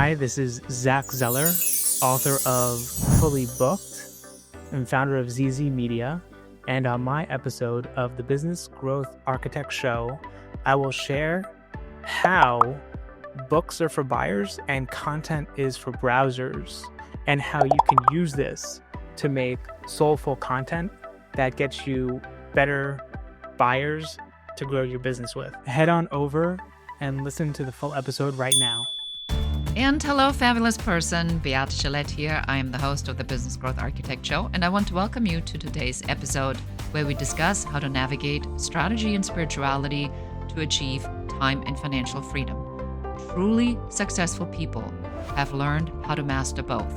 Hi, this is Zack Zeller, author of Fully Booked and founder of ZZ Media. And on my episode of the Business Growth Architect Show, I will share how books are for buyers and content is for browsers, and how you can use this to make soulful content that gets you better buyers to grow your business with. Head on over and listen to the full episode right now. And hello, fabulous person. Beate Gillette here. I am the host of the Business Growth Architect Show, and I want to welcome you to today's episode where we discuss how to navigate strategy and spirituality to achieve time and financial freedom. Truly successful people have learned how to master both,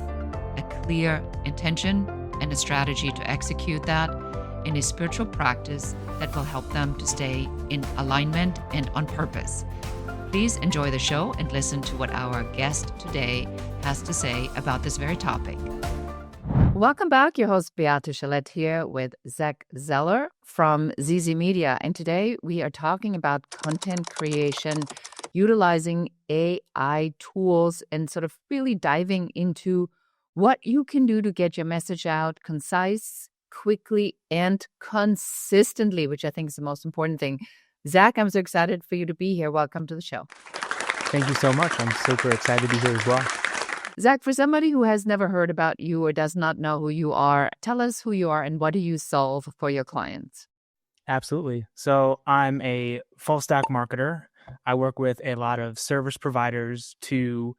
a clear intention and a strategy to execute that in a spiritual practice that will help them to stay in alignment and on purpose. Please enjoy the show and listen to what our guest today has to say about this very topic. Welcome back. Your host, Beate Gillette, here with Zack Zeller from ZZ Media. And today we are talking about content creation, utilizing AI tools, and sort of really diving into what you can do to get your message out concise, quickly, and consistently, which I think is the most important thing. Zack, I'm so excited for you to be here. Welcome to the show. Thank you so much. I'm super excited to be here as well. Zack, for somebody who has never heard about you or does not know who you are, tell us who you are and what do you solve for your clients? Absolutely. So I'm a full stack marketer. I work with a lot of service providers to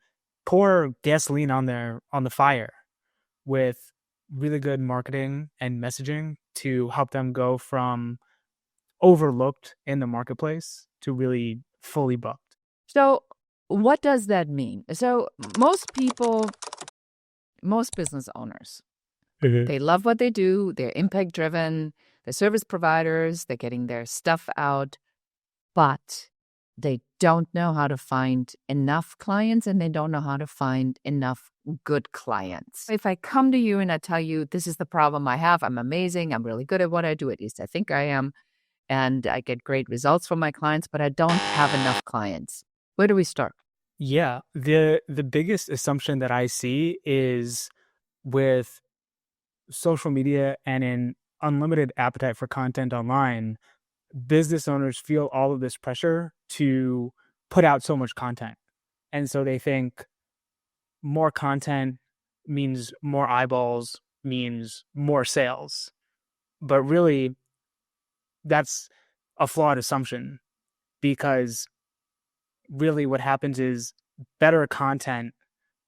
pour gasoline on the fire with really good marketing and messaging to help them go from overlooked in the marketplace to really fully booked. So what does that mean? So most people, most business owners, they love what they do. They're impact driven. They're service providers. They're getting their stuff out, but they don't know how to find enough clients and they don't know how to find enough good clients. If I come to you and I tell you, this is the problem I have, I'm amazing, I'm really good at what I do, at least I think I am, and I get great results from my clients, but I don't have enough clients. Where do we start? Yeah, the biggest assumption that I see is with social media and an unlimited appetite for content online, business owners feel all of this pressure to put out so much content. And so they think more content means more eyeballs, means more sales. But really, that's a flawed assumption, because really what happens is better content,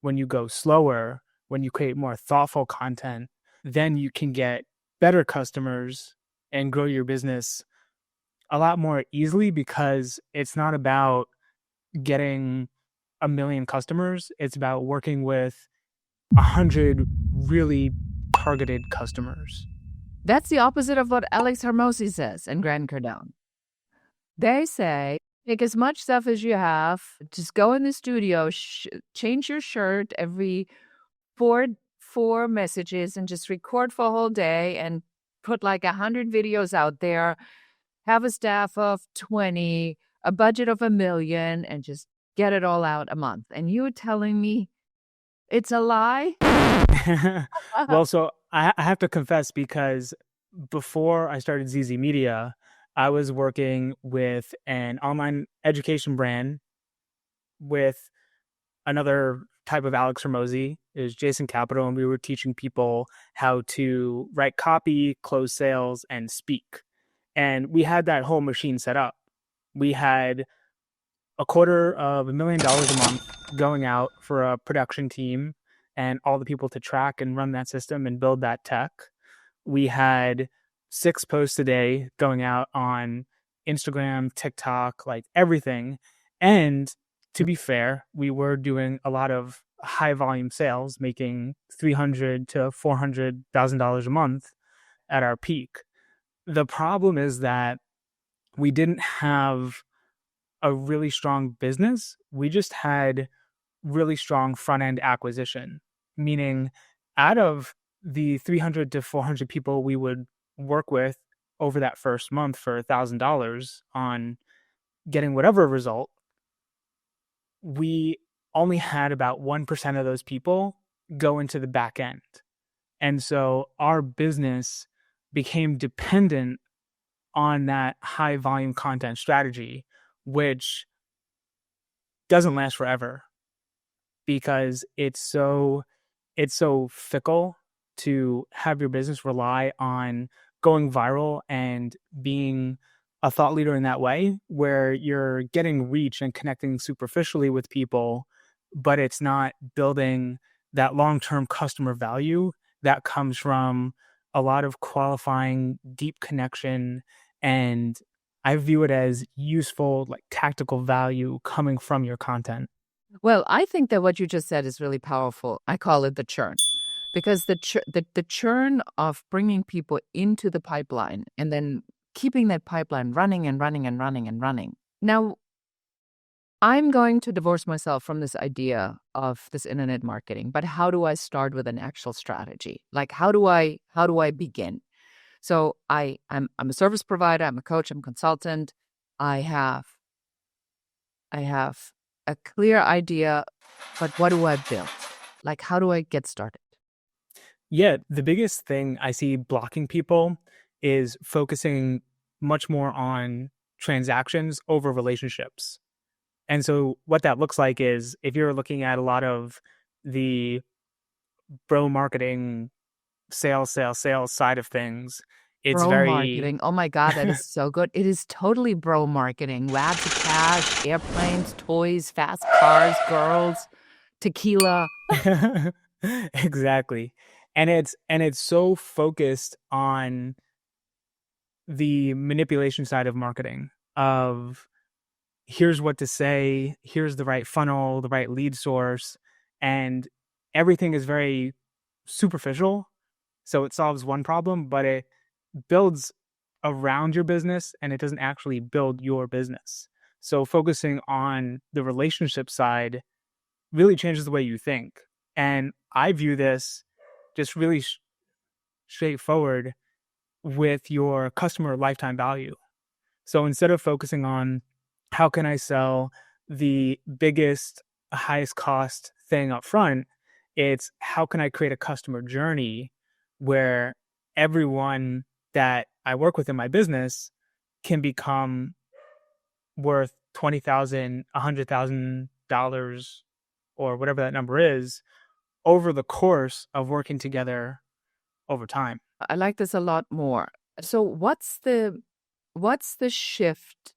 when you go slower, when you create more thoughtful content, then you can get better customers and grow your business a lot more easily, because it's not about getting 1 million customers. It's about working with 100 really targeted customers. That's the opposite of what Alex Hormozi says in Grant Cardone. They say, take as much stuff as you have, just go in the studio, change your shirt every four messages and just record for a whole day and put like 100 videos out there, have a staff of 20, a budget of $1 million, and just get it all out a month. And you're telling me it's a lie? Well, so I have to confess, because before I started ZZ Media, I was working with an online education brand with another type of Alex Hormozi, is Jason Capital, and we were teaching people how to write copy, close sales, and speak. And we had that whole machine set up. We had $250,000 a month going out for a production team and all the people to track and run that system and build that tech. We had 6 posts a day going out on Instagram, TikTok, like everything. And to be fair, we were doing a lot of high volume sales, making $300,000 to $400,000 a month at our peak. The problem is that we didn't have a really strong business. We just had really strong front end acquisition, meaning out of the 300 to 400 people we would work with over that first month for $1,000 on getting whatever result, we only had about 1% of those people go into the back end. And so our business became dependent on that high volume content strategy, which doesn't last forever because it's so fickle to have your business rely on going viral and being a thought leader in that way where you're getting reach and connecting superficially with people, but it's not building that long-term customer value that comes from a lot of qualifying deep connection. And I view it as useful, like tactical value coming from your content. Well, I think that what you just said is really powerful. I call it the churn, because the churn of bringing people into the pipeline and then keeping that pipeline running and running and running and running. Now, I'm going to divorce myself from this idea of this internet marketing, but how do I start with an actual strategy? Like how do I begin? So I'm a service provider, I'm a coach, I'm a consultant. I have I have a clear idea, but what do I build? Like, how do I get started? Yeah, the biggest thing I see blocking people is focusing much more on transactions over relationships. And so what that looks like is if you're looking at a lot of the bro marketing sales side of things, it's Bro very marketing. Oh my God, that is so good. It is totally bro marketing. Wads of cash, airplanes, toys, fast cars, girls, tequila. exactly. And it's so focused on the manipulation side of marketing of here's what to say, here's the right funnel, the right lead source, and everything is very superficial. So it solves one problem, but it builds around your business and it doesn't actually build your business. So focusing on the relationship side really changes the way you think. And I view this just really straightforward with your customer lifetime value. So instead of focusing on how can I sell the biggest, highest cost thing up front, it's how can I create a customer journey where everyone that I work with in my business can become worth 20,000, $100,000 or whatever that number is over the course of working together over time. I like this a lot more. So what's the shift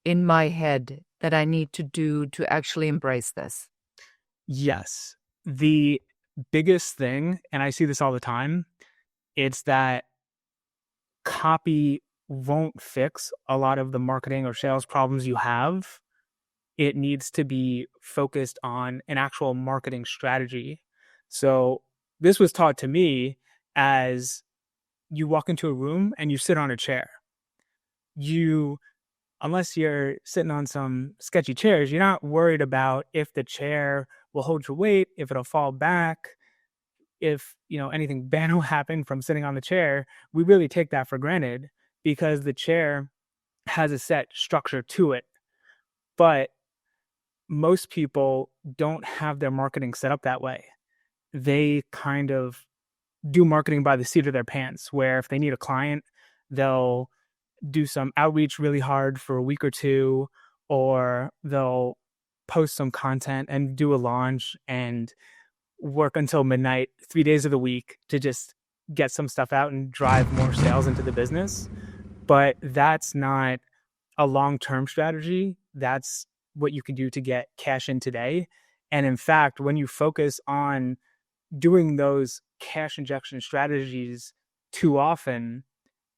in my head that I need to do to actually embrace this? Yes. The biggest thing, and I see this all the time, it's that copy won't fix a lot of the marketing or sales problems you have. It needs to be focused on an actual marketing strategy. So this was taught to me as you walk into a room and you sit on a chair. You Unless you're sitting on some sketchy chairs, you're not worried about if the chair will hold your weight, if it'll fall back, if anything bad will happen from sitting on the chair. We really take that for granted because the chair has a set structure to it. But most people don't have their marketing set up that way. They kind of do marketing by the seat of their pants, where if they need a client, they'll do some outreach really hard for a week or two, or they'll post some content and do a launch and work until midnight 3 days of the week to just get some stuff out and drive more sales into the business. But that's not a long-term strategy. That's what you can do to get cash in today. And in fact, when you focus on doing those cash injection strategies too often,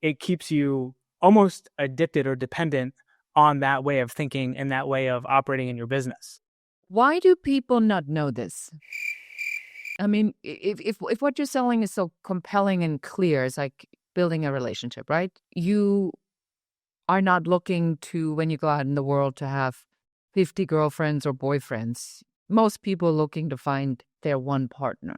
it keeps you almost addicted or dependent on that way of thinking and that way of operating in your business. Why do people not know this? I mean, if what you're selling is so compelling and clear, it's like building a relationship, right? You are not looking to, when you go out in the world, to have 50 girlfriends or boyfriends. Most people are looking to find their one partner.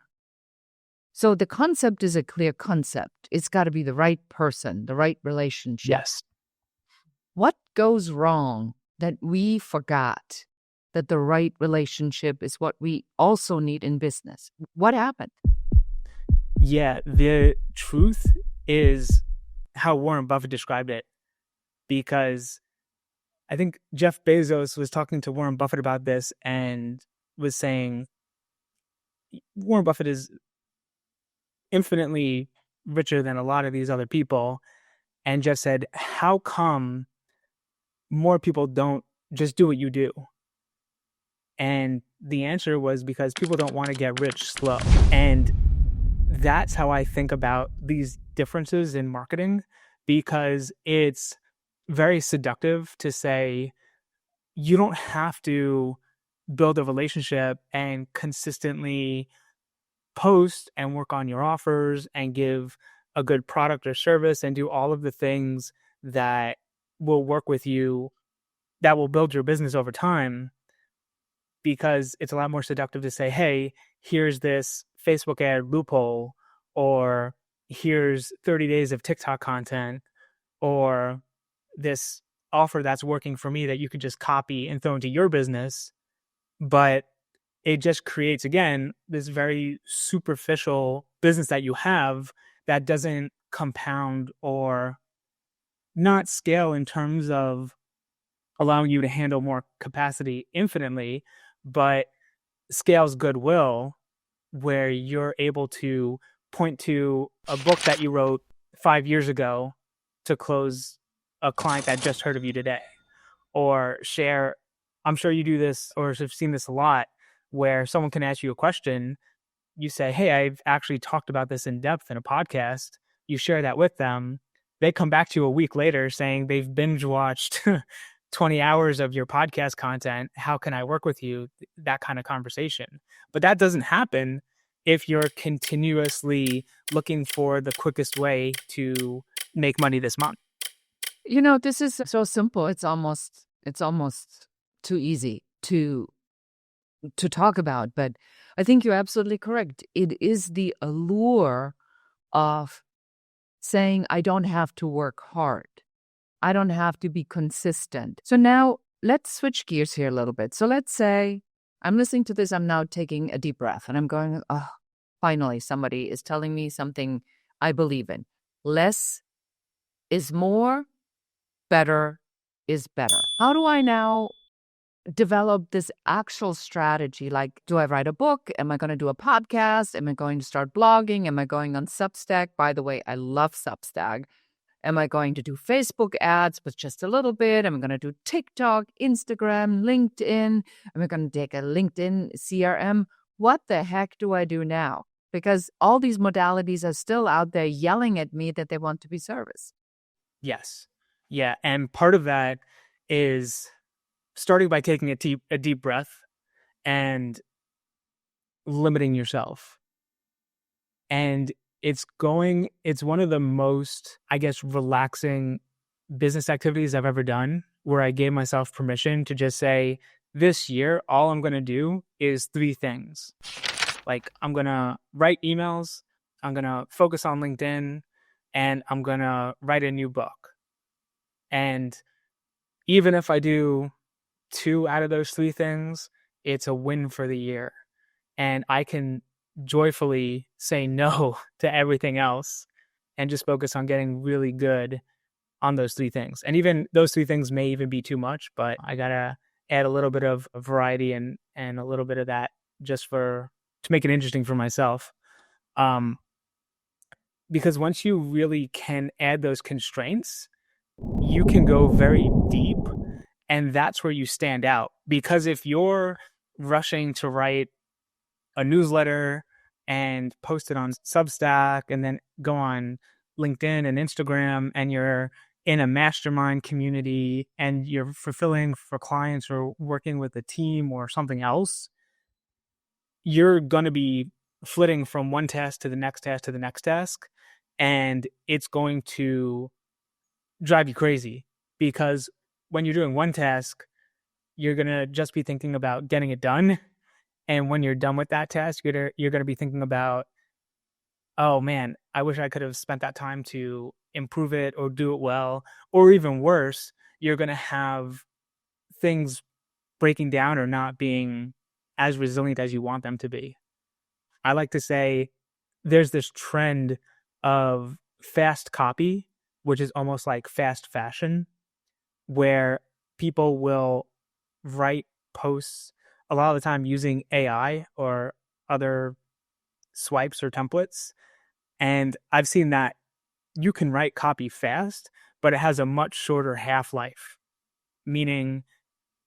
So the concept is a clear concept. It's got to be the right person, the right relationship. Yes. What goes wrong that we forgot that the right relationship is what we also need in business. What happened? Yeah, the truth is how Warren Buffett described it, because I think Jeff Bezos was talking to Warren Buffett about this and was saying Warren Buffett is infinitely richer than a lot of these other people. And Jeff said, how come more people don't just do what you do? And the answer was because people don't want to get rich slow. And that's how I think about these differences in marketing, because it's very seductive to say you don't have to build a relationship and consistently post and work on your offers and give a good product or service and do all of the things that will work with you, that will build your business over time, because it's a lot more seductive to say, hey, here's this Facebook ad loophole, or here's 30 days of TikTok content, or this offer that's working for me that you could just copy and throw into your business. But it just creates, again, this very superficial business that you have that doesn't compound or not scale in terms of allowing you to handle more capacity infinitely, but scales goodwill, where you're able to point to a book that you wrote 5 years ago to close a client that just heard of you today, or share. I'm sure you do this or have seen this a lot, where someone can ask you a question. You say, hey, I've actually talked about this in depth in a podcast. You share that with them. They come back to you a week later saying they've binge watched 20 hours of your podcast content. How can I work with you? That kind of conversation. But that doesn't happen if you're continuously looking for the quickest way to make money this month. This is so simple. It's almost too easy to talk about, but I think you're absolutely correct. It is the allure of saying, I don't have to work hard. I don't have to be consistent. So now let's switch gears here a little bit. So let's say I'm listening to this. I'm now taking a deep breath and I'm going, oh, finally, somebody is telling me something I believe in. Less is more, better is better. How do I now develop this actual strategy? Like, do I write a book? Am I going to do a podcast? Am I going to start blogging? Am I going on Substack? By the way, I love Substack. Am I going to do Facebook ads with just a little bit? Am I going to do TikTok, Instagram, LinkedIn? Am I going to take a LinkedIn CRM? What the heck do I do now? Because all these modalities are still out there yelling at me that they want to be service. Yes. Yeah. And part of that is starting by taking a deep breath and limiting yourself. And it's one of the most, I guess, relaxing business activities I've ever done, where I gave myself permission to just say, this year, all I'm going to do is 3 things. Like, I'm going to write emails, I'm going to focus on LinkedIn, and I'm going to write a new book. And even if I do 2 out of those 3 things, it's a win for the year. And I can joyfully say no to everything else and just focus on getting really good on those 3 things. And even those 3 things may even be too much, but I gotta add a little bit of variety and a little bit of that just to make it interesting for myself. Because once you really can add those constraints, you can go very deep, and that's where you stand out. Because if you're rushing to write a newsletter and post it on Substack and then go on LinkedIn and Instagram, and you're in a mastermind community and you're fulfilling for clients or working with a team or something else, you're going to be flitting from one task to the next task to the next task. And it's going to drive you crazy, because when you're doing one task, you're going to just be thinking about getting it done. And when you're done with that task, you're going to be thinking about, oh man, I wish I could have spent that time to improve it or do it well. Or even worse, you're going to have things breaking down or not being as resilient as you want them to be. I like to say there's this trend of fast copy, which is almost like fast fashion, where people will write posts a lot of the time using AI or other swipes or templates. And I've seen that you can write copy fast, but it has a much shorter half life. Meaning,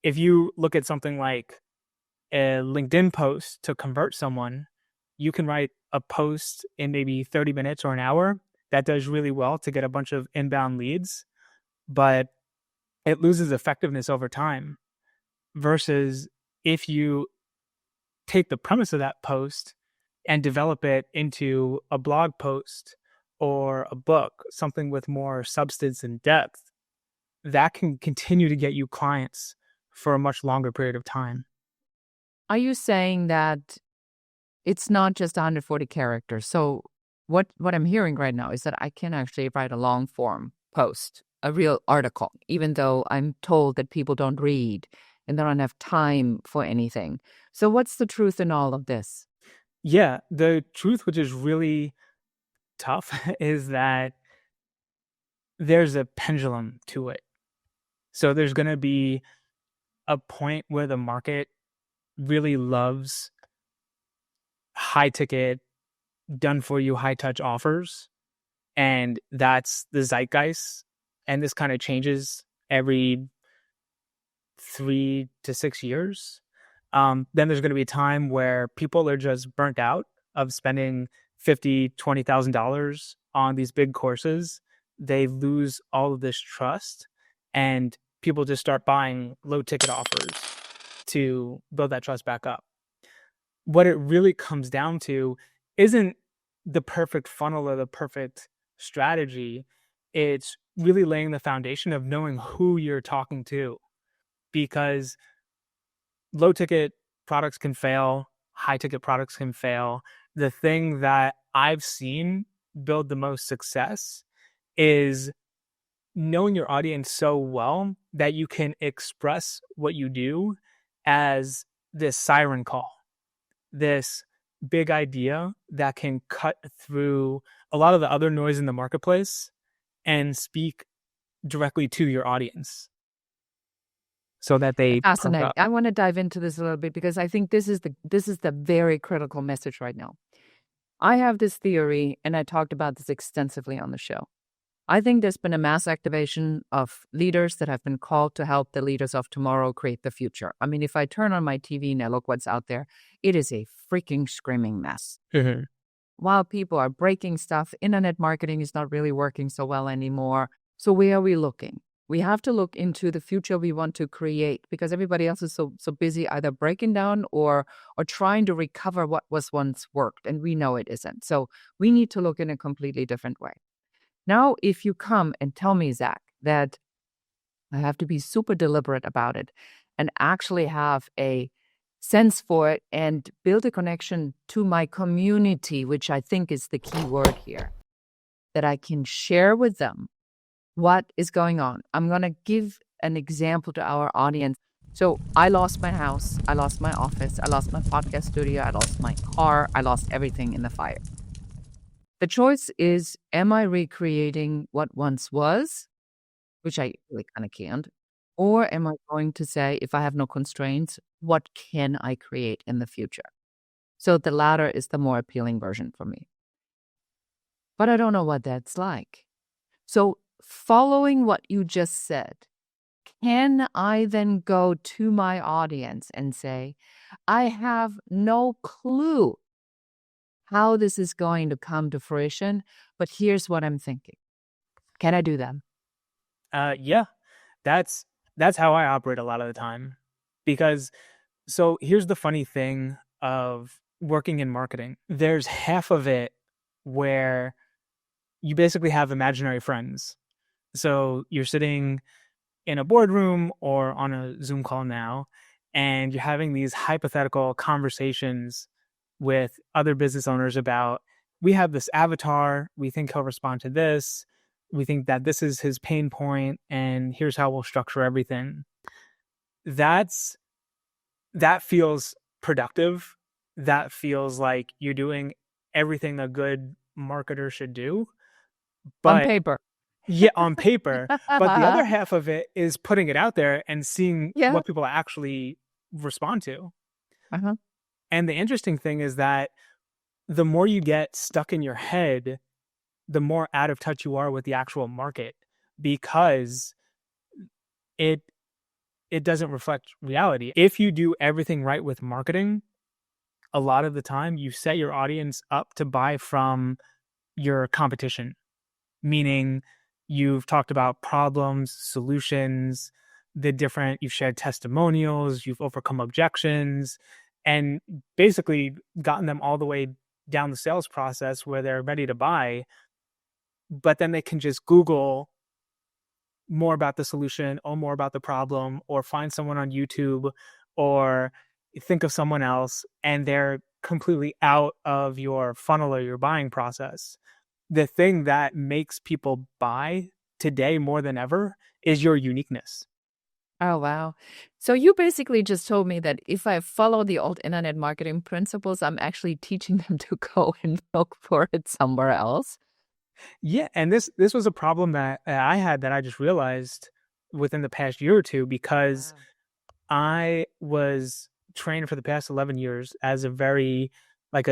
if you look at something like a LinkedIn post to convert someone, you can write a post in maybe 30 minutes or an hour that does really well to get a bunch of inbound leads, but it loses effectiveness over time. Versus if you take the premise of that post and develop it into a blog post or a book, something with more substance and depth, that can continue to get you clients for a much longer period of time. Are you saying that it's not just 140 characters? So what I'm hearing right now is that I can actually write a long form post, a real article, even though I'm told that people don't read and they don't have time for anything. So what's the truth in all of this? Yeah, the truth, which is really tough, is that there's a pendulum to it. So there's going to be a point where the market really loves high ticket, done for you, high touch offers. And that's the zeitgeist. And this kind of changes every 3 to 6 years. Then there's going to be a time where people are just burnt out of spending $50,000, $20,000 on these big courses. They lose all of this trust, and people just start buying low ticket offers to build that trust back up. What it really comes down to isn't the perfect funnel or the perfect strategy. It's really laying the foundation of knowing who you're talking to, because low ticket products can fail, high ticket products can fail. The thing that I've seen build the most success is knowing your audience so well that you can express what you do as this siren call, this big idea that can cut through a lot of the other noise in the marketplace and speak directly to your audience so that they perk Fascinating. up. I want to dive into this a little bit because I think this is the very critical message right now. I have this theory, and I talked about this extensively on the show. I think there's been a mass activation of leaders that have been called to help the leaders of tomorrow create the future. I mean, if I turn on my TV and I look what's out there, it is a freaking screaming mess. Mhm. While people are breaking stuff, internet marketing is not really working so well anymore. So where are we looking? We have to look into the future we want to create because everybody else is so busy either breaking down or trying to recover what was once worked, and we know it isn't. So we need to look in a completely different way. Now, if you come and tell me, Zack, that I have to be super deliberate about it and actually have a sense for it and build a connection to my community, which I think is the key word here, that I can share with them what is going on. I'm going to give an example to our audience. So I lost my house, I lost my office, I lost my podcast studio, I lost my car, I lost everything in the fire. The choice is, am I recreating what once was, which I really kind of can't, or am I going to say, if I have no constraints, what can I create in the future? So the latter is the more appealing version for me. But I don't know what that's like. So following what you just said, can I then go to my audience and say, I have no clue how this is going to come to fruition, but here's what I'm thinking. Can I do that? Yeah, that's how I operate a lot of the time. Because so here's the funny thing of working in marketing. There's half of it where you basically have imaginary friends. So you're sitting in a boardroom or on a Zoom call now, and you're having these hypothetical conversations with other business owners about, we have this avatar, we think he'll respond to this, we think that this is his pain point, and here's how we'll structure everything. That's that feels productive. That feels like you're doing everything a good marketer should do. On But paper. yeah, on paper. But the other half of it is putting it out there and seeing Yeah. what people actually respond to. Uh-huh. And the interesting thing is that the more you get stuck in your head, the more out of touch you are with the actual market because it it doesn't reflect reality. If you do everything right with marketing, a lot of the time you set your audience up to buy from your competition, meaning you've talked about problems, solutions, you've shared testimonials, you've overcome objections, and basically gotten them all the way down the sales process where they're ready to buy. But then they can just Google more about the solution or more about the problem or find someone on YouTube or think of someone else, and they're completely out of your funnel or your buying process. The thing that makes people buy today more than ever is your uniqueness. Oh, wow. So you basically just told me that if I follow the old internet marketing principles, I'm actually teaching them to go and look for it somewhere else. Yeah, and this was a problem that I had that I just realized within the past year or two because Wow. I was trained for the past 11 years as a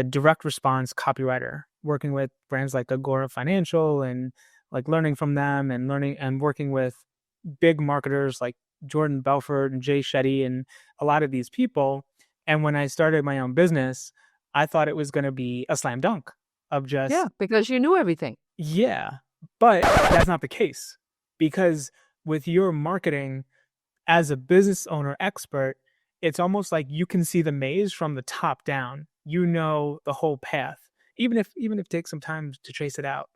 direct response copywriter, working with brands like Agora Financial and like learning from them and learning and working with big marketers like Jordan Belfort and Jay Shetty and a lot of these people. And when I started my own business, I thought it was going to be a slam dunk of Yeah, just, because you knew everything. yeah, but that's not the case because with your marketing, as a business owner expert, it's almost like you can see the maze from the top down. You know the whole path, even if it takes some time to trace it out.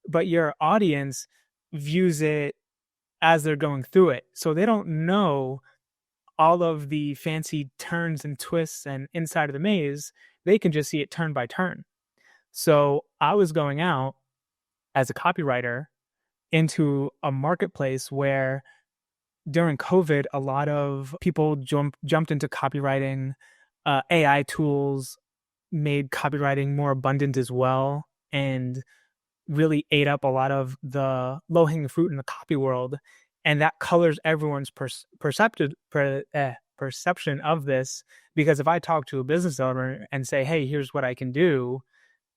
But your audience views it as they're going through it. So they don't know all of the fancy turns and twists and inside of the maze. They can just see it turn by turn. So I was going out as a copywriter into a marketplace where during COVID, a lot of people jumped into copywriting. AI tools made copywriting more abundant as well, and really ate up a lot of the low hanging fruit in the copy world, and that colors everyone's perception of this. Because if I talk to a business owner and say, "Hey, here's what I can do,"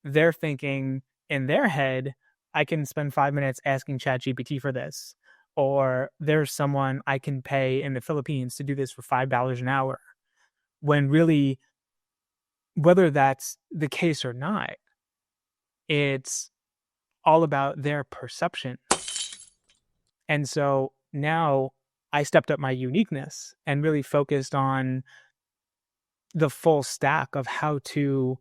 they're thinking in their head, I can spend 5 minutes asking ChatGPT for this. Or there's someone I can pay in the Philippines to do this for $5 an hour. When really, whether that's the case or not, it's all about their perception. And so now I stepped up my uniqueness and really focused on the full stack of how to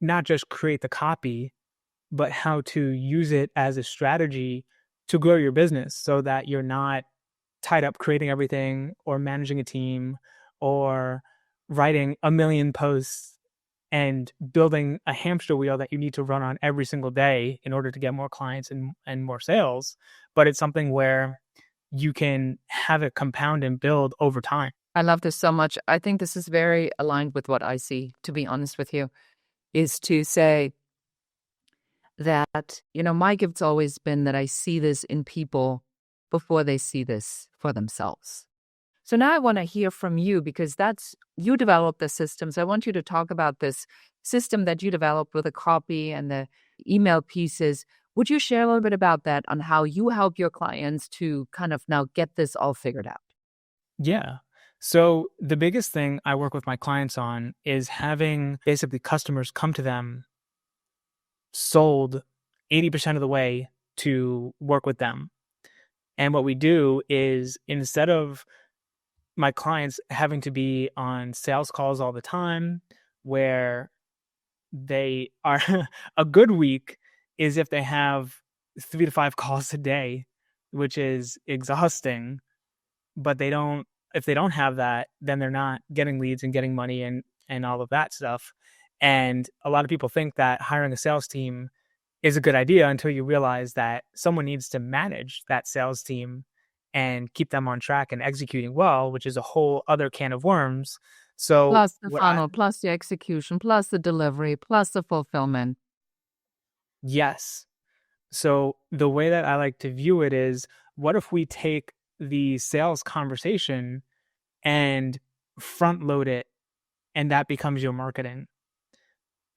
not just create the copy, but how to use it as a strategy to grow your business so that you're not tied up creating everything or managing a team or writing a million posts and building a hamster wheel that you need to run on every single day in order to get more clients and more sales. But it's something where you can have it compound and build over time. I love this so much. I think this is very aligned with what I see, to be honest with you, is to say that, my gift's always been that I see this in people before they see this for themselves. So now I want to hear from you because you developed the systems. I want you to talk about this system that you developed with the copy and the email pieces. Would you share a little bit about that on how you help your clients to kind of now get this all figured out? Yeah. So the biggest thing I work with my clients on is having basically customers come to them sold 80% of the way to work with them. And what we do is instead of my clients having to be on sales calls all the time, where they are a good week is if they have 3 to 5 calls a day, which is exhausting. But if they don't have that, then they're not getting leads and getting money and all of that stuff. And a lot of people think that hiring a sales team is a good idea until you realize that someone needs to manage that sales team and keep them on track and executing well, which is a whole other can of worms. So Plus the what I funnel, plus the execution, plus the delivery, plus the fulfillment. yes. So the way that I like to view it is, what if we take the sales conversation and front load it, and that becomes your marketing?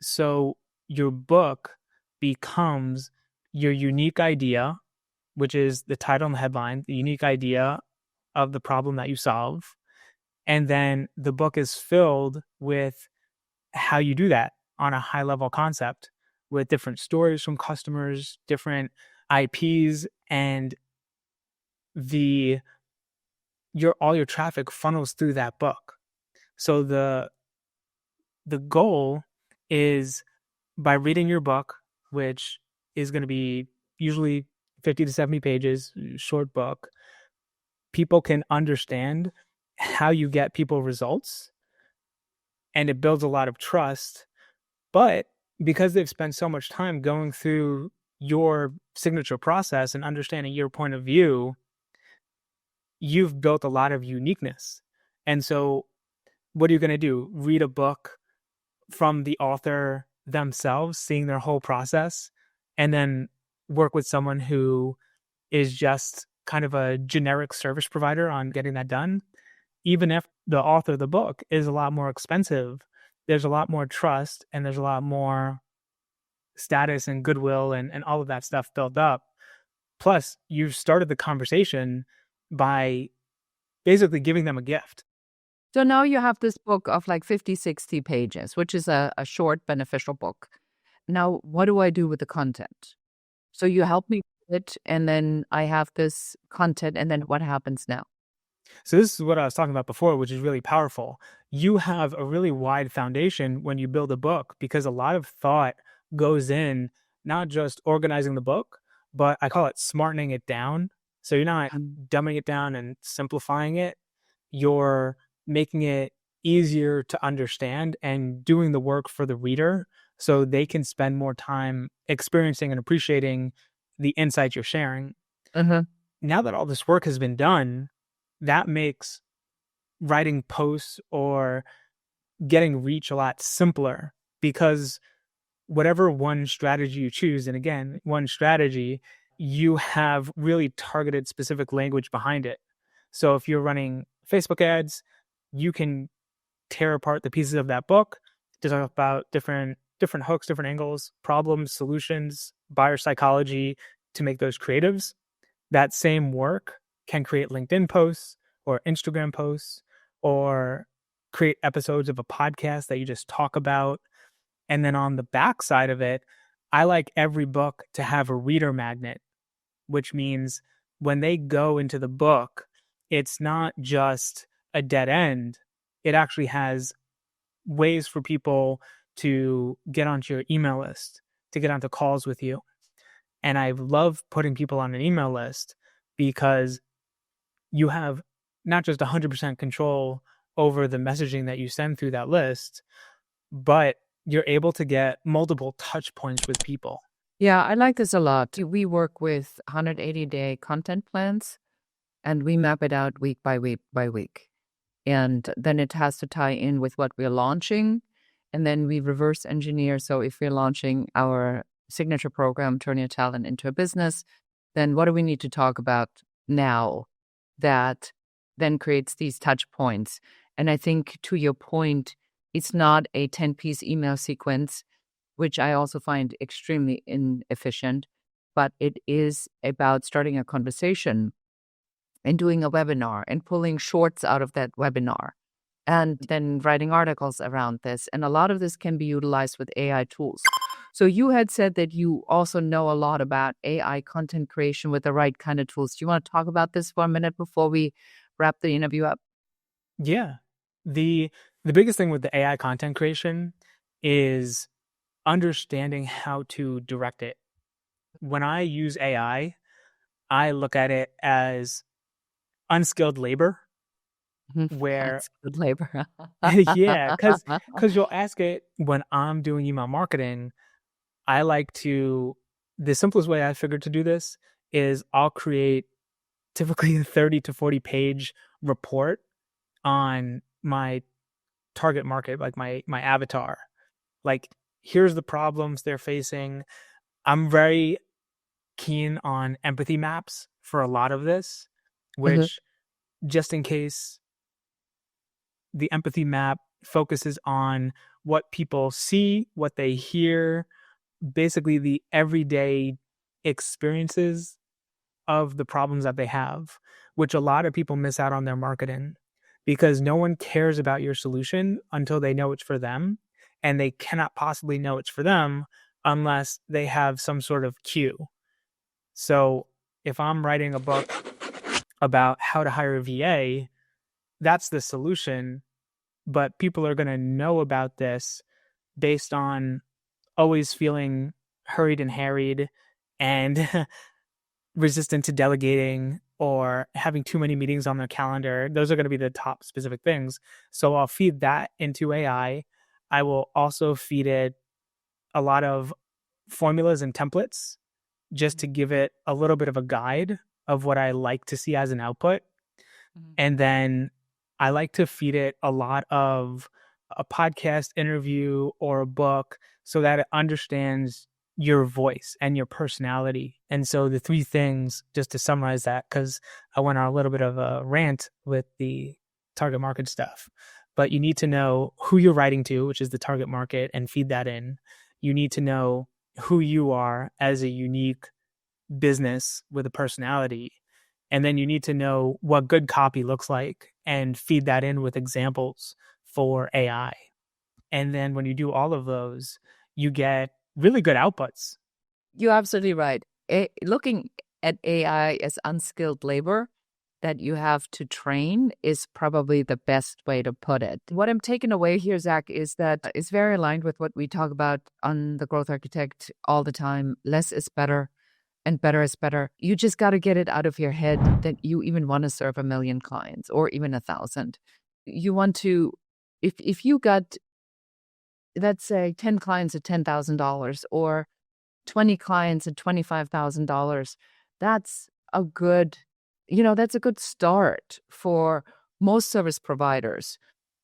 So your book becomes your unique idea, which is the title and the headline, the unique idea of the problem that you solve. And then the book is filled with how you do that on a high level concept, with different stories from customers, different IPs, and the your all your traffic funnels through that book. So the goal is, by reading your book, which is going to be usually 50 to 70 pages, short book, people can understand how you get people results, and it builds a lot of trust. But because they've spent so much time going through your signature process and understanding your point of view, you've built a lot of uniqueness. And so, what are you going to do? Read a book from the author themselves, seeing their whole process, and then work with someone who is just kind of a generic service provider on getting that done? Even if the author of the book is a lot more expensive, there's a lot more trust and there's a lot more status and goodwill and all of that stuff built up. Plus, you've started the conversation by basically giving them a gift. So now you have this book of like 50, 60 pages, which is a short, beneficial book. Now, what do I do with the content? So you help me with it, and then I have this content, and then what happens now? So this is what I was talking about before, which is really powerful. You have a really wide foundation when you build a book, because a lot of thought goes in, not just organizing the book, but I call it smartening it down. So you're not dumbing it down and simplifying it. You're making it easier to understand and doing the work for the reader, so they can spend more time experiencing and appreciating the insights you're sharing. Uh-huh. Now that all this work has been done, that makes writing posts or getting reach a lot simpler, because whatever one strategy you choose, and again, one strategy, you have really targeted specific language behind it. So if you're running Facebook ads, you can tear apart the pieces of that book to talk about different hooks, different angles, problems, solutions, buyer psychology, to make those creatives. That same work can create LinkedIn posts or Instagram posts, or create episodes of a podcast that you just talk about. And then on the back side of it, I like every book to have a reader magnet, which means when they go into the book, it's not just a dead end. It actually has ways for people to get onto your email list, to get onto calls with you. And I love putting people on an email list, because you have not just 100% control over the messaging that you send through that list, but you're able to get multiple touch points with people. Yeah, I like this a lot. We work with 180-day content plans, and we map it out week by week by week. And then it has to tie in with what we're launching. And then we reverse engineer. So if we're launching our signature program, Turn Your Talent into a Business, then what do we need to talk about now that then creates these touch points? And I think, to your point, it's not a 10-piece email sequence, which I also find extremely inefficient, but it is about starting a conversation and doing a webinar and pulling shorts out of that webinar and then writing articles around this. And a lot of this can be utilized with AI tools. So you had said that you also know a lot about AI content creation with the right kind of tools. Do you want to talk about this for a minute before we wrap the interview up? Yeah. The biggest thing with the AI content creation is understanding how to direct it. When I use AI, I look at it as unskilled labor, where That's good labor. yeah, because you'll ask it when I'm doing email marketing. I like to, the simplest way I figured to do this is, I'll create typically a 30 to 40 page report on my target market, like my avatar. Like, here's the problems they're facing. I'm very keen on empathy maps for a lot of this, Mhm. which, just in case, the empathy map focuses on what people see, what they hear, basically the everyday experiences of the problems that they have, which a lot of people miss out on their marketing, because no one cares about your solution until they know it's for them. And they cannot possibly know it's for them unless they have some sort of cue. So if I'm writing a book about how to hire a VA, that's the solution. But people are going to know about this based on always feeling hurried and harried and resistant to delegating or having too many meetings on their calendar. Those are going to be the top specific things. So I'll feed that into AI. I will also feed it a lot of formulas and templates just to give it a little bit of a guide of what I like to see as an output. Mhm. And then I like to feed it a lot of a podcast interview or a book so that it understands your voice and your personality. And so the three things, just to summarize that, because I went on a little bit of a rant with the target market stuff, but you need to know who you're writing to, which is the target market, and feed that in. You need to know who you are as a unique business with a personality. And then you need to know what good copy looks like and feed that in with examples for AI. And then when you do all of those, you get really good outputs. You're absolutely right. Looking at AI as unskilled labor that you have to train is probably the best way to put it. What I'm taking away here, Zach, is that it's very aligned with what we talk about on the Growth Architect all the time. Less is better and better is better. You just got to get it out of your head that you even want to serve 1 million clients or even 1,000. You want to, if you got, let's say, 10 clients at $10,000 or 20 clients at $25,000, that's a good, that's a good start for most service providers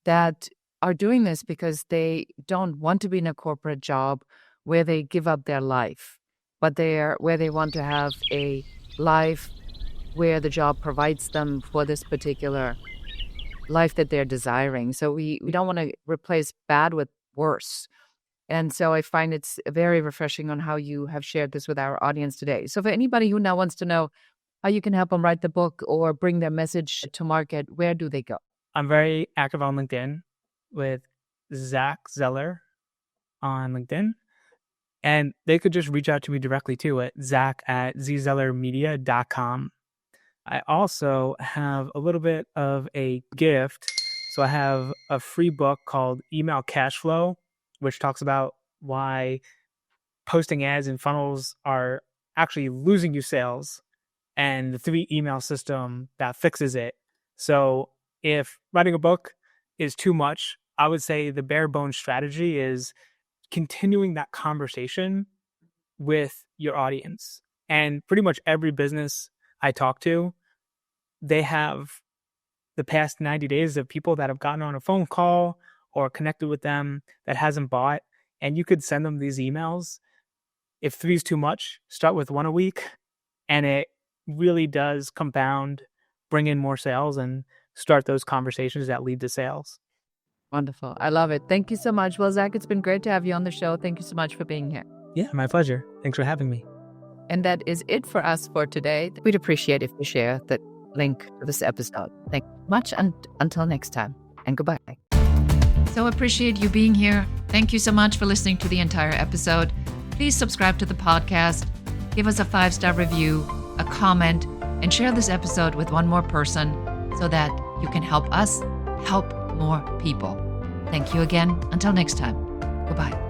that are doing this because they don't want to be in a corporate job where they give up their life, but where they want to have a life where the job provides them for this particular life that they're desiring. So we don't want to replace bad with worse. And so I find it's very refreshing on how you have shared this with our audience today. So for anybody who now wants to know how you can help them write the book or bring their message to market, where do they go? I'm very active on LinkedIn with Zack Zeller on LinkedIn. And they could just reach out to me directly too at zach@zzellermedia.com. I also have a little bit of a gift. So I have a free book called Email Cash Flow, which talks about why posting ads in funnels are actually losing you sales, and the 3 email system that fixes it. So if writing a book is too much, I would say the bare bones strategy is continuing that conversation with your audience. And pretty much every business I talk to, they have the past 90 days of people that have gotten on a phone call or connected with them that hasn't bought. And you could send them these emails. If 3 is too much, start with 1 a week. And it really does compound, bring in more sales, and start those conversations that lead to sales. Wonderful. I love it. Thank you so much. Well, Zach, it's been great to have you on the show. Thank you so much for being here. Yeah, my pleasure. Thanks for having me. And that is it for us for today. We'd appreciate if you share the link to this episode. Thank you much, and until next time, and goodbye. So appreciate you being here. Thank you so much for listening to the entire episode. Please subscribe to the podcast, give us a 5-star review, a comment, and share this episode with one more person so that you can help us help more people. Thank you again. Until next time. Goodbye.